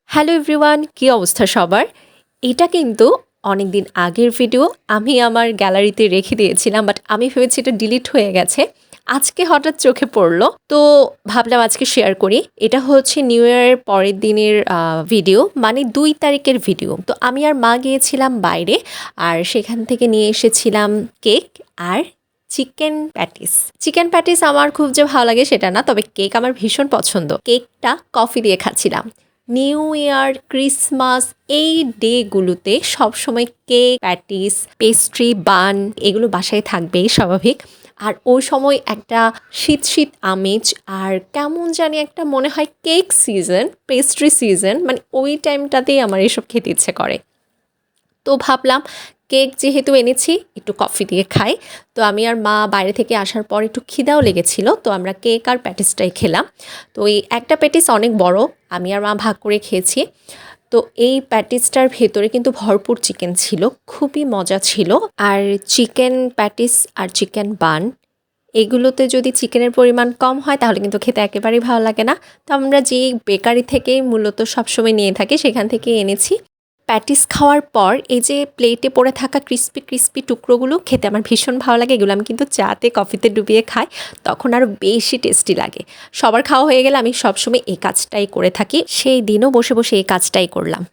Hello everyone, কী অবস্থা সবার? এটা কিন্তু অনেক দিন আগের ভিডিও। আমি আমার গ্যালারিতে রেখে দিয়েছিলাম, বাট আমি ভেবেছি এটা ডিলিট হয়ে গেছে। আজকে হঠাৎ চোখে পড়লো, তো ভাবলাম আজকে শেয়ার করি। এটা হচ্ছে নিউ ইয়ারের পরের দিনের ভিডিও, মানে 2 তারিখের ভিডিও। তো আমি আর মা গিয়েছিলাম বাইরে, আর সেখান থেকে নিয়ে এসেছিলাম কেক আর চিকেন প্যাটিস। চিকেন প্যাটিস আমার খুব যে ভালো লাগে সেটা না, তবে কেক আমার ভীষণ পছন্দ। কেকটা কফি দিয়ে খাচ্ছিলাম। নিউ ইয়ার, ক্রিসমাস এই ডেগুলোতে সবসময় কেক, প্যাটিস, পেস্ট্রি, বান এগুলো বাসায় থাকবেই স্বাভাবিক। আর ওই সময় একটা শীত শীত আমেজ, আর কেমন জানি একটা মনে হয় কেক সিজন, পেস্ট্রি সিজন, মানে ওই টাইমটাতেই আমার এসব খেতে ইচ্ছে করে। তো ভাবলাম কেক যেহেতু এনেছি একটু কফি দিয়ে খাই। তো আমি আর মা বাইরে থেকে আসার পর একটু খিদাও লেগেছিল, তো আমরা কেক আর প্যাটিসটাই খেলাম। তো এই একটা প্যাটিস অনেক বড়, আমি আর মা ভাগ করে খেয়েছি। তো এই প্যাটিসটার ভেতরে কিন্তু ভরপুর চিকেন ছিল, খুবই মজা ছিল। আর চিকেন প্যাটিস আর চিকেন বান এগুলোতে যদি চিকেনের পরিমাণ কম হয় তাহলে কিন্তু খেতে একেবারেই ভালো লাগে না। তো আমরা যে বেকারি থেকেই মূলত সবসময় নিয়ে থাকি সেখান থেকে এনেছি। প্যাটিস খাওয়ার পর এই যে প্লেটে পড়ে থাকা ক্রিস্পি ক্রিস্পি টুকরোগুলো খেতে আমার ভীষণ ভালো লাগে। এগুলো আমি কিন্তু চাতে, কফিতে ডুবিয়ে খাই, তখন আরও বেশি টেস্টি লাগে। সবার খাওয়া হয়ে গেলে আমি সবসময় এই কাজটাই করে থাকি। সেই দিনও বসে বসে এই কাজটাই করলাম।